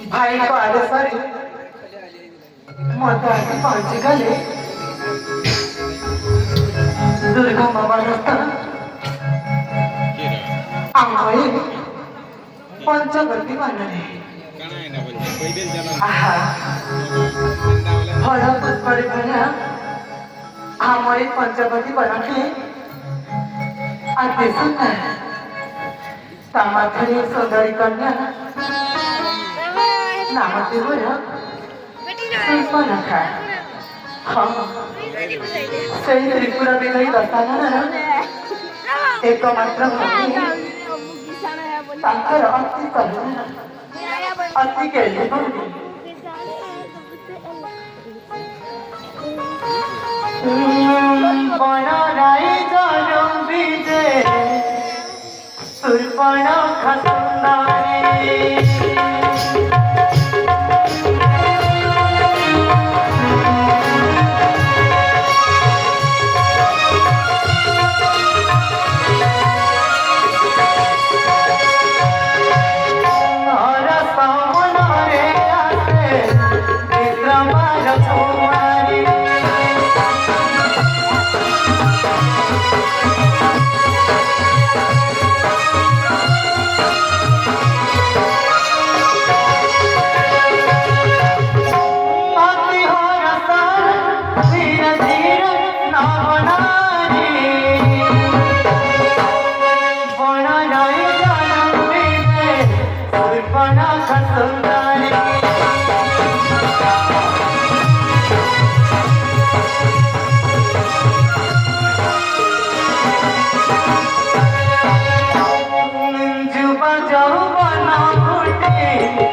भाई को आदेश मत आगे पहुंची गले दुर्गा मामा आंगळे पंचवटी मानले फल पुष्परे भरा आमळे पंचवटी बनके आदेश तामाथरी सुंदरी कन्या नामते बोलो सुपर्णखा ସେହି ତ୍ରିପୁରା ବିଜୟୀ ଦଶାନନର ଏକମାତ୍ର ଭୂମି ତାଙ୍କର ଅତି କରୁଣା ଅତି କେଳି ଭୂମି ବଣରାଇ ଜରୁ ବିଜେ ସୁପର୍ଣ୍ଣଖା ସୁନ୍ଦରୀ जाऊ बना